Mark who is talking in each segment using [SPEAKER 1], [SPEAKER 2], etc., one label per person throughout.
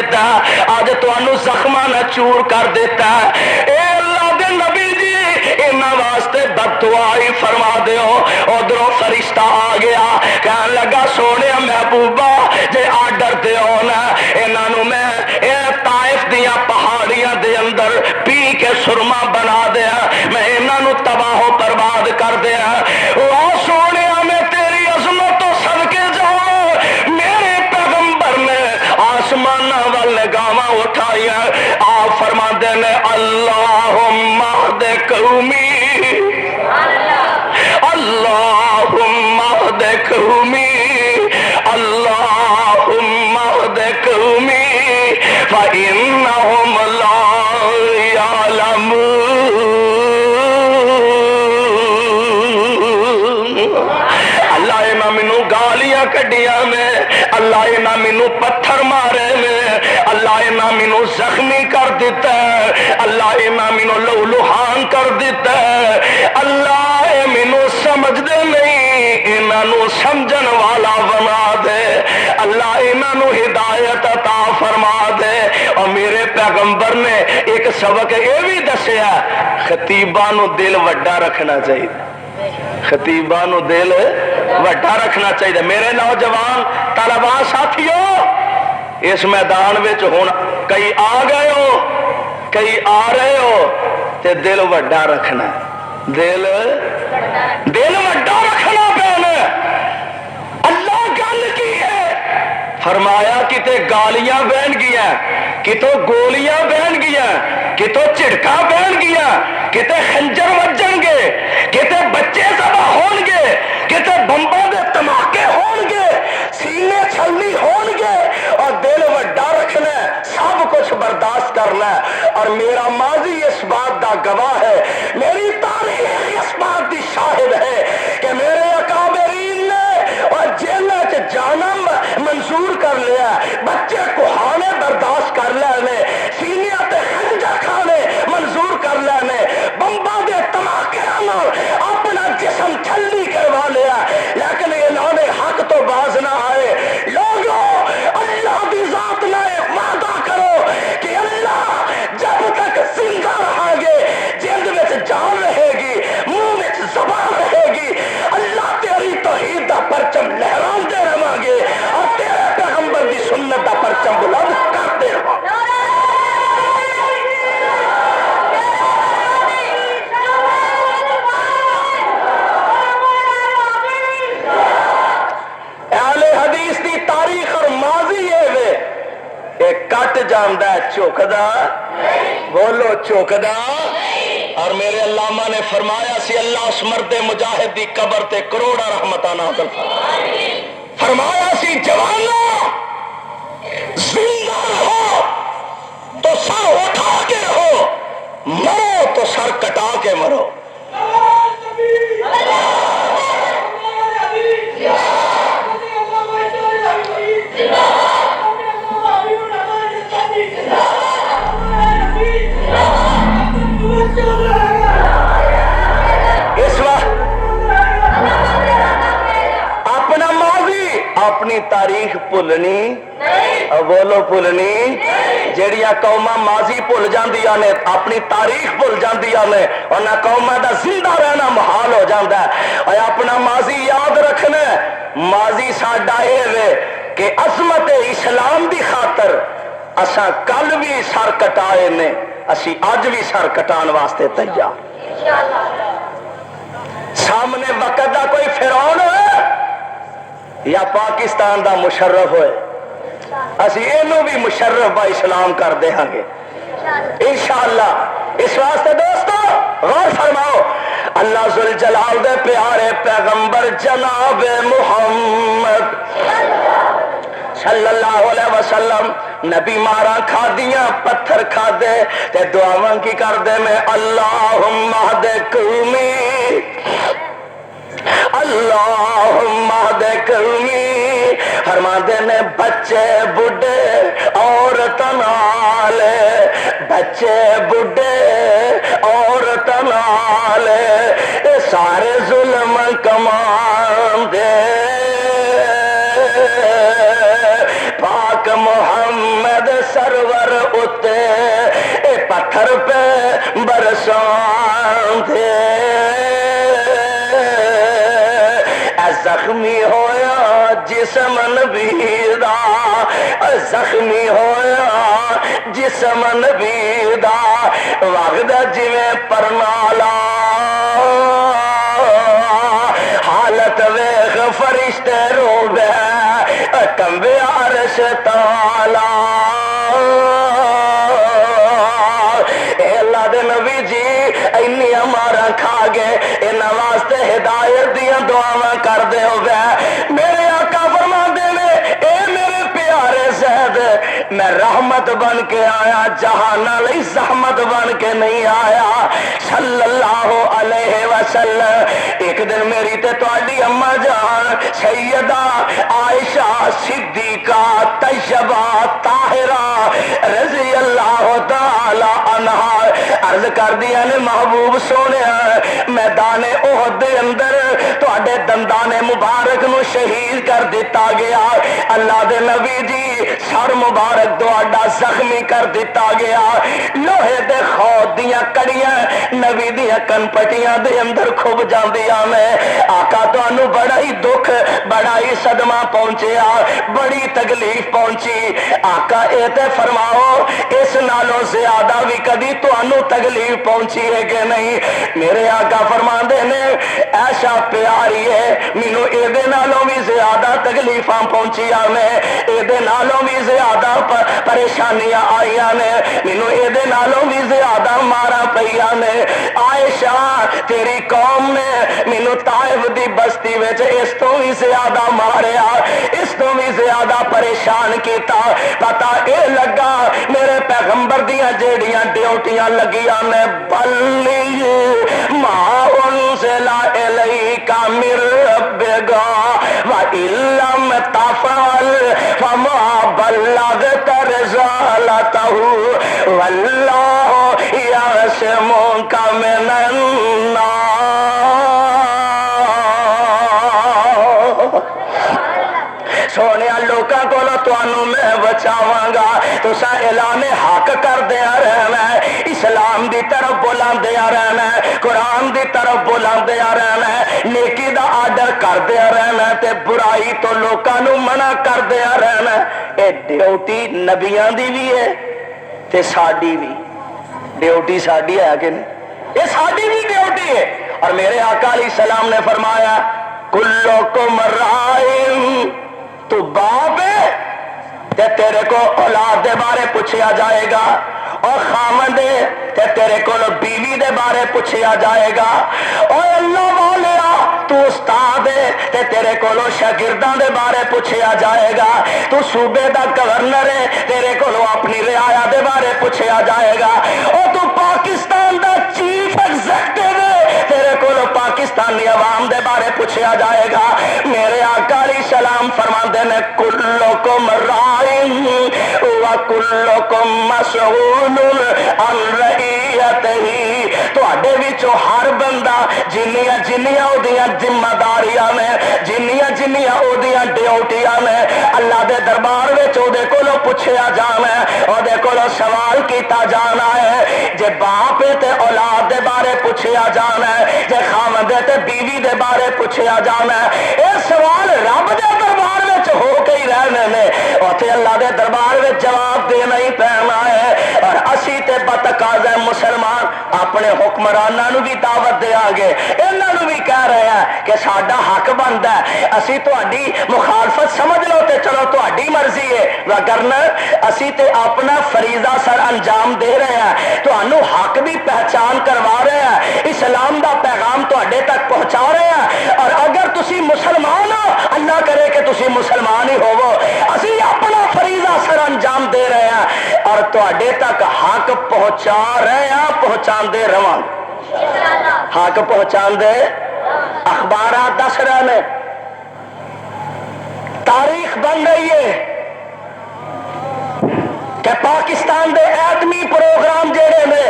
[SPEAKER 1] دیتا ہے, اج تانوں زخماں نہ چور کر دیتا ہے. اے اللہ دے نبی جی انہاں واسطے بد دعائی فرما دیو. ادھروں فرشتہ آ گیا کہن لگا سونے محبوبہ جے آرڈر دیو نا انہاں نوں میں اے طائف دیاں پہاڑیاں دے اندر پی کے سرما بنا دیا, میں انہاں نوں تباہ و برباد کر دیا. او سونے میں تیری عظمت و صدقے جاؤں میرے پیغمبر نے آسمان وال نگاہاں اٹھائیاں. آپ فرماندے نے اللہم اہد قومی, اللہم اہد قومی, اللہم اہد قومی فإنہم لا یعلمون. اللہ انہاں مینوں گالیاں کڈیاں میں, اللہ انہاں مینوں پتھر مارے میں, اللہ انہاں مینوں زخمی کر دیتا ہے, اللہ انہاں مینوں لہو لہان کر دیتا ہے. اللہ اے مینوں سمجھ دے نہیں انہاں نوں سمجھن والا بنا دے, اللہ انہاں نوں ہدایت عطا فرما دے. اور میرے پیغمبر نے ایک سبق یہ بھی دسیا خطیباں نوں دل وڈا رکھنا چاہیے, خطیباں نوں دل وڈا رکھنا چاہیے. میرے نوجوان طلباء ساتھیو اس میدان وچ ہن کئی آ گئے ہو کئی آ رہے ہو تے دل وڈا رکھنا, دل وڈا رکھنا پینا. اللہ گل کی ہے فرمایا کتے گالیاں بہن گیا, کتوں گولیاں بہن گیا, کتوں جھڑکا بہن گیا, کتے خنجر وجن گے, کتے بچے ذبح ہون گے, کتے بمبوں دے دھماکے ہون گے, سینے چھلنی ہون گے, اور دل وڈا رکھنا سب کچھ برداشت کرنا. اور میرا ماضی اس بات دا گواہ ہے, میری تاریخ اس بات دی شاہد ہے کہ میرے اکابرین نے اور جیل جانا منظور کر لیا, بچے کوہانے برداشت کر لینے, سینے تے خنجر کھانے منظور کر لینے, بمبا دے دھماکے اپنا جسم چھلی کروا لیا, لیکن انہوں نے حق تو باز نہ آئے. لوگوں اللہ دی ذات نہ وعدہ کرو کہ اللہ جب تک زندہ رہا گے, جلد وچ جان رہے گی, منہ وچ زبان رہے گی, اللہ تیری توحید دا پرچم لہراندے رہاں گے اور تیرے پیغمبر دی سنت دا پرچم بلند کرتے رہو. اہل حدیث دی تاریخ اور ماضی یہ کٹ جاندہ ہے چوکدا, بولو چوکدا. اور میرے علامہ نے فرمایا سی اللہ اس مرد مجاہد دی قبر تے کروڑا رحمتاں نازل فرمایا سی جوانو زندہ رہو تو سر اٹھا کے رہو, مرو تو سر کٹا کے مرو. اس وقت اپنا ماضی اپنی تاریخ بھولنی, بولو بھولنی. جہاں قوما ماضی بھول جاندیاں نے اپنی تاریخ بھول جاندیاں نے, اور نہ قوما دا زندہ رہنا محال ہو جاتا ہے. اور اپنا ماضی یاد رکھنا, ماضی ساڈا یہ کہ عظمت اسلام دی خاطر اساں کل بھی سر کٹائے نے, اسی اج بھی سر کٹان واسطے تیار. سامنے وقت دا کوئی فرعون ہوئے یا پاکستان دا مشرف ہوئے, اسی اینو بھی مشرف با اسلام کر دیں گے انشاءاللہ. اس واسطے دوستو غور فرماؤ, اللہ ذوالجلال دے پیارے پیغمبر جناب محمد صلی اللہ علیہ وسلم نبی مارا کھا دیا, پتھر کھا دے تے دعاواں کی کر دے میں اللہم اہد قومی, اللہم اہد قومی. فرما دے نے بچے بڈھے عورت نال, بچے بڈھے عورت نال, اے سارے ظلم کمان دے پاک محمد تے اے پتھر پہ برسان دے اے زخمی ہویا جسم نبی دا زخمی ہویا جسم نبی دا وقت جویں پرنالا حالت ویخ فرشتے رو گئے کمبے عرش تالا اے اللہ دے نبی جی اینی ہمارا کھا گئے ان واسطے ہدایت دیا دعاواں کر دے ہو گئے میرے آقا فرما دے نے اے میرے پیارے زید میں رحمت بن کے آیا جہان علی زحمت بن کے نہیں آیا صلی اللہ علیہ وسلم ایک دن میری تے تواڈی اما جان سیدہ عائشہ صدیقہ طیبہ طاہرہ رضی اللہ تعالی عنہا عرض کر دیا نے محبوب سونے میدان احد دے اندر تواڈے دندان مبارک نو شہید کر دیتا گیا اللہ دے نبی جی سر مبارک تواڈا زخمی کر دیتا گیا لوہے دے خود دیاں کڑیاں نبی دیاں کن پٹیاں دے اندر کھب جاندیاں میں آقا تانوں بڑا ہی دکھ بڑا ہی صدمہ پہنچیا بڑی تکلیف پہنچی آقا اے تے فرماؤ اس نالوں زیادہ بھی کبھی تانوں تکلیف پہنچی ہے کہ نہیں میرے آقا فرماندے نے ایسا پیاری ہے مینوں اے دے نالوں بھی زیادہ تکلیفاں پہنچیاں نے اے دے نالوں بھی زیادہ پریشانیاں آئیاں نے مینوں اے دے نالوں بھی زیادہ مارا پئیاں نے عائشہ تیری قوم نے مینوں طائف دی بستی وچ اس تو بھی زیادہ ماریا اس تو بھی زیادہ پریشان کیتا پتہ اے لگا میرے پیغمبر دیاں جیڑیاں ڈیوٹیاں لگیاں نے بلغ ما انزل الیک من ربک وَإِن لَّمْ تَفْعَلْ فَمَا بَلَّغْتَ رِسَالَتَهُ وَاللَّهُ يَعْصِمُكَ مِنَ النَّاسِ سونے لوکاں کولوں تانوں میں بچاواں گا تساں اعلان حق کردیا رہنا ہے اسلام دی طرف بلاندیا رہنا ہے قرآن دی طرف بلاندیا رہنا ہے نیکی دا آرڈر کردیا رہنا ہے تے برائی تو لوکاں نوں منع کردیا رہنا ہے اے ڈیوٹی نبیاں دی بھی ہے تے ساڈی بھی ڈیوٹی ساڈی ہے کہ نہیں یہ ساڈی بھی ڈیوٹی ہے اور میرے آقا علیہ السلام نے فرمایا کلکم رائن تو باپ ہے تے تیرے کو اولاد دے بارے پوچھیا جائے گا اور خامد ہے تے تیرے کو بیوی دے بارے پوچھیا جائے گا اور اللہ والیا تو استاد ہے تے تیرے کو شاگرداں دے بارے پوچھیا جائے گا تو صوبے دا گورنر ہے تیرے کو اپنی رعایا دے بارے پوچھیا جائے گا اور تو پاکستان دا چیف ایگزیکٹو ہے تیرے کو پاکستانی عوام دے بارے پوچھیا جائے گا میرے آقا علیہ السلام فرماندے نے کلکم رائن وکلکم مسئول عن رعیتہ تواڈے وچوں ہر بندہ جنیاں جنیاں اودیاں ذمہ داریاں نے جنیاں جنیاں اودیاں ڈیوٹیاں نے اللہ دے دربار وچ اودے کولوں پوچھیا جانا ہے اودے کولوں سوال کیتا جانا ہے جے باپ تے اولاد دے بارے پوچھیا جانا ہے جے خاوند تے بیوی دے بارے پوچھیا جانا ہے اے سوال رب دے دربار وچ ہو کے ہی رہنے نے اوتھے اللہ دے دربار وچ جواب دینا ہی پینا ہے اور اسی تے بتقاضا مسلمان اپنے حکمراناں نو بھی دعوت دیا گے انہاں نو بھی کہہ رہے ہیں کہ ساڈا حق بندا ہے اسی تہاڈی مخالفت سمجھ لو تے چلو تہاڈی مرضی ہے وگرنہ اسی تے اپنا فریضہ سر انجام دے رہے ہیں تہانوں حق دی پہچان کروا رہے ہیں اسلام دا پیغام تہاڈے تک پہنچا رہے ہیں اور اگر تسی مسلمان ہو اللہ کرے کہ تسی مسلمان ہی ہوو اسی اپنا فریضہ سر انجام دے رہے ہیں اور تہاڈے تک حق پہنچا رہے ہیں پہنچاندے رہاں حق پہنچاندے اخبارات دس رہے ہیں تاریخ بن رہی ہے کہ پاکستان دے ایٹمی پروگرام جڑے نے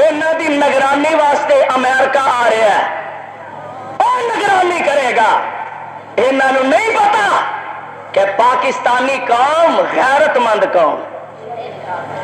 [SPEAKER 1] انہاں دی نگرانی واسطے امریکہ آ رہا ہے اور نگرانی کرے گا انہاں نہیں پتا کہ پاکستانی قوم غیرت مند قوم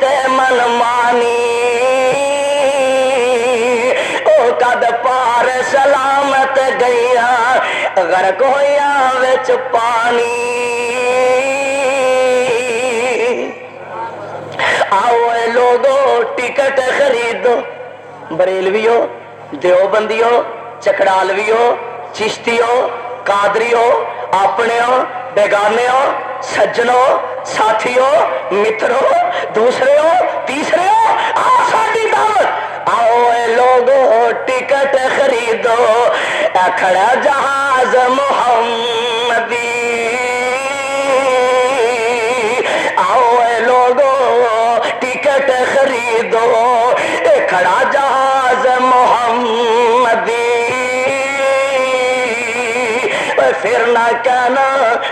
[SPEAKER 1] تے منمانی او کد پار سلامت گیا غرق ہویا وچ پانی آؤ اے لوگو ٹکٹ خریدو بریلویو دیوبندیو چکڑالویو چشتیو قادریو اپنےو بیگانےو سجنو ساتھیو مترو دوسرےو تیسرےو آؤ ساڈی دعوت آؤ اے لوگو ٹکٹ خریدو اے کھڑا جہاز محمدی آؤ اے لوگو ٹکٹ خریدو اے کھڑا جہاز محمدی پھر نہ کہنا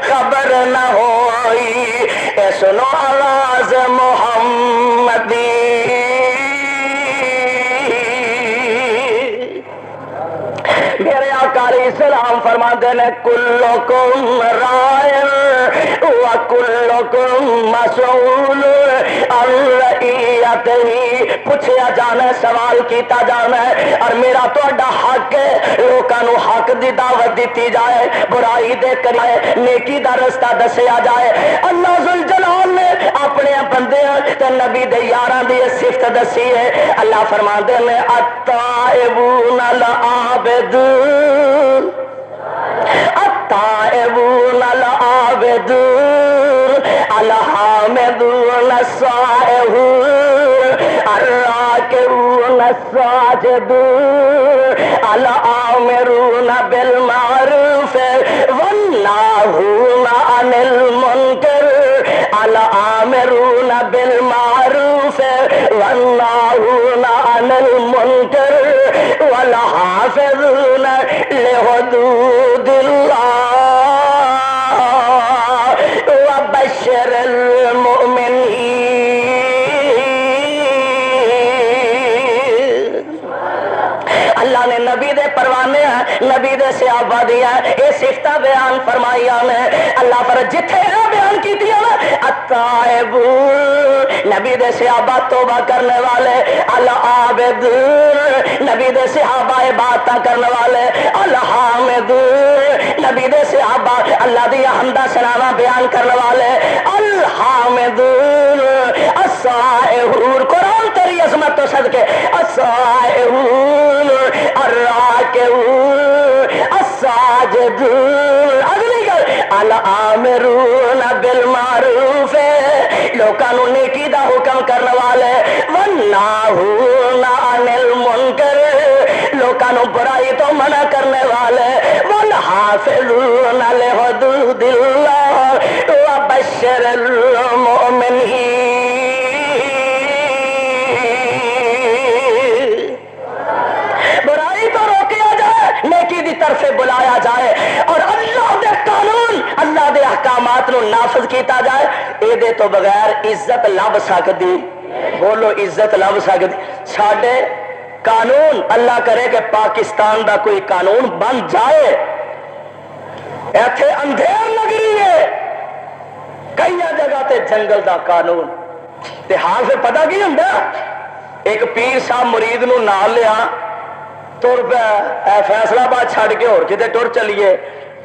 [SPEAKER 1] خبر نہ ہوئی اے سنو آواز محمدی میرے آقا علیہ السلام فرماتے ہیں کلکم رائع وکلکم مسئول عن رعیتہ پوچھیا جانا ہے سوال کیتا جانا ہے اور میرا تہاڈا حق ہے لوکاں نو حق دی دعوت دیتی جائے برائی دے کریے نیکی دا رستہ دسیا جائے اللہ ذوالجلال نے اپنے بندے تے نبی دے یاراں دی صفت دسی ہے اللہ فرماندے نے التائبون العابدون التائبون العابدون الحامدون السائحون الراكعون الساجدون الآمرون بالمعروف والناهون عن المنكر الآمرون بالمعروف والناهون عن المنكر والحافظون لحدود الله وبشر المؤمنين اللہ نے نبی دے پروانے ہیں نبی دے صحابہ دیا اے صفتہ بیان فرمائیا نے اللہ پر جتھے بیان کی دیا نا التائبون نبی دے صحابہ توبہ کرنے والے العابدون نبی دے صحابہ عبادت کرنے والے الحامدون نبی دے صحابہ اللہ دی حمدہ سنانا بیان کرنے والے الحامدون السائحون قرآن تیری عظمت تو صدقے السائحون الراکعون الساجدون اگلی گل الآمرون بالمعروف لوکاں نو نیکی دا حکم کرنے والے والناہون عن المنکر لوکاں نو برائی تو منع کرنے والے والحافظون لحدود اللہ وبشر المؤمنین برائی تو روکیا جائے نیکی دی طرف بلایا جائے اور اللہ دے قانون اللہ دے احکامات نو نافذ کیتا جائے اے دے تو بغیر عزت لب سکتی بولو عزت لب سکتی ساڈے قانون اللہ کرے کہ پاکستان دا کوئی قانون بن جائے ایتھے اندھیر نگری ہے کئی جگہ تے جنگل دا قانون تے حال سے پتہ کی ہوندا ایک پیر صاحب مرید نو نال لیا تر پہ فیصلہ باد چھڑ کے اور کتے ٹر چلیے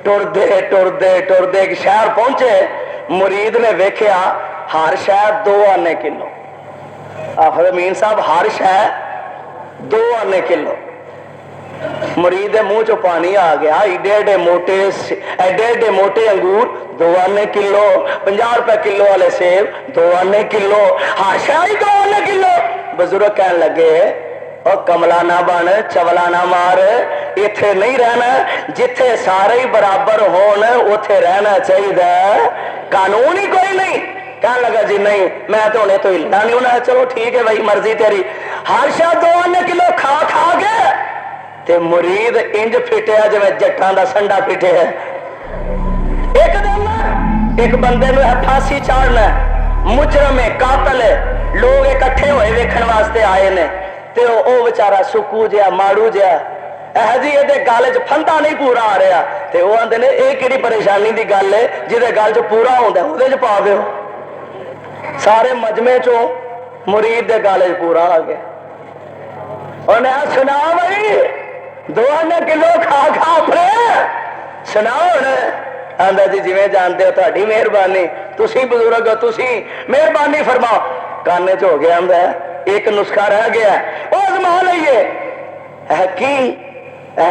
[SPEAKER 1] ٹردے ایک شہر پہنچے مرید نے ویکھیا ہر شہر 2 آنے کلو آخر امین صاحب ہر شہر 2 آنے کلو مرید دے منہ چو پانی آ گیا ایڈے ایڈے موٹے انگور 2 آنے کلو 50 روپے کلو والے سیب 2 آنے کلو ہر شہر 2 آنے کلو بزرگ کہنے لگے اور کملا نہ بن چولا نہ مار اتھے نہیں رہنا جتھے سارے ہی برابر ہون اتھے رہنا چاہیے قانون ہی کوئی نہیں کہنے لگا جی نہیں میں تو انہیں تو ہلنا نہیں ہونا چلو ٹھیک ہے بھائی مرضی تیری ہر شاہ 2 آنے کلو کھا کے تے مرید انج پھٹیا جو جٹاں دا سنڈا پھٹے ہے ایک دن ایک بندے نے پھانسی چاڑنا مجرم ہے قاتل ہے لوگ اکٹھے ہوئے ویکھن واسطے آئے نے تے او بیچارہ سکو جیا ماڑو جیا جی یہ گل چ پھندا نہیں پورا آ رہا تے وہ آندے نے یہ کہڑی پریشانی دی گل ہے جہے گل چ پورا ہوندا ہے وہ پا دیو سارے مجمے چوں مرید دے گالے پورا آ گیا انہیں سنا بھائی 2 کلو کھا کھا پڑے سناؤ آندا جی جویں جانتے ہو تہاڈی مہربانی تسی بزرگ ہو تسی مہربانی فرماؤ کانے چ ہو گیا آندا ایک نسخہ رہ گیا وہ آزما لئیے کی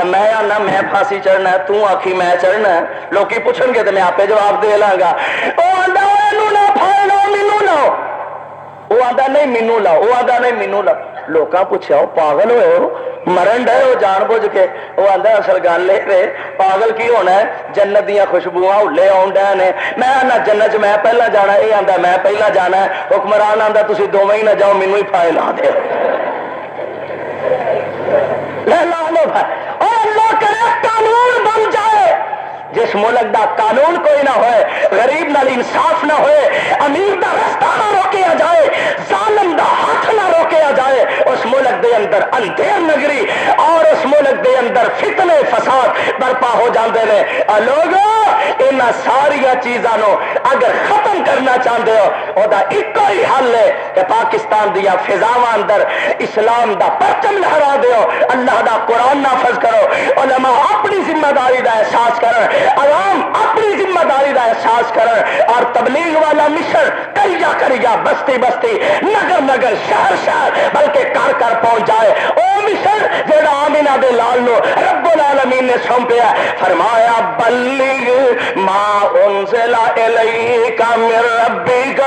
[SPEAKER 1] میں آنا میں پھانسی چڑھنا ہے تو آکھی میں چڑھنا ہے لوکی پوچھن گے تو میں آپ جواب دے لاں گا وہ آندا اینو نہ پھڑ لو مینوں لاؤ وہ آندا نہیں مینوں لاؤ وہ آندا نہیں مینوں لاؤ لوکاں پوچھیا وہ پاگل ہوئے ہو مرن ڈے وہ جان بوجھ کے وہ آندا اصل گل ہے پاگل کی ہونا ہے جنت دیاں خوشبوواں ہلے آن ڈے نے میں آنا جنت میں پہلا جانا یہ آندا میں پہلا جانا ہے حکمران آندا تسی دوویں ہی نہ جاؤ مینوں ہی پھائے لا دے لا لو بھائی اور اللہ کرے قانون بن جائے جس ملک دا قانون کوئی نہ ہوئے غریب نال انصاف نہ ہوئے امیر دا رستہ نہ روکیا جائے ظالم دا ہاتھ نہ روکیا جائے اس ملک دے اندر اندھیر نگری اور اس ملک دے اندر فتنے فساد برپا ہو جاندے نے لوگوں ان ساری چیزاں نو اگر ختم کرنا چاہتے ہو او دا ایک ہی حل ہے کہ پاکستان دیا فضاواں اندر اسلام دا پرچم لہرا دیو اللہ دا قرآن نافذ کرو علماء اپنی ذمہ داری دا احساس کرن عوام اپنی ذمہ داری دا احساس کرن اور تبلیغ والا مشن کریا بستی بستی نگر نگر شہر شہر بلکہ کر کر پہنچ جائے او مشن جڑا آمینہ دے لال نو رب العالمین نے سونپیا فرمایا بلغ ما انزل الیک من ربک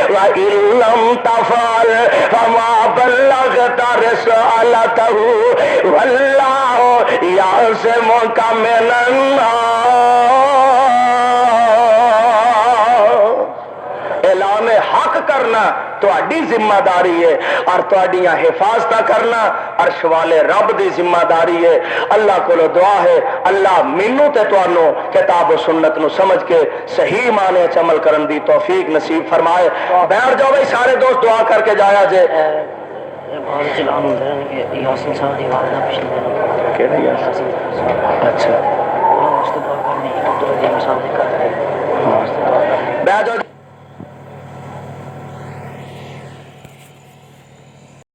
[SPEAKER 1] وَإِن لَّمْ تَفْعَلْ فَمَا بَلَّغْتَ رِسَالَتَهُ وَاللَّهُ يَعْصِمُكَ مِنَ النَّاسِ اعلان حق کرنا تہاڈی ذمہ داری ہے اور تہاڈیاں حفاظت کرنا عرش والے رب دی ذمہ داری ہے اللہ کو دعا ہے اللہ مینوں تے تانوں کتاب و سنت نو سمجھ کے صحیح معنی وچ عمل کرن دی توفیق نصیب فرمائے بیٹھ جاؤ بھائی سارے دوست دعا کر کے جایا جے اچھا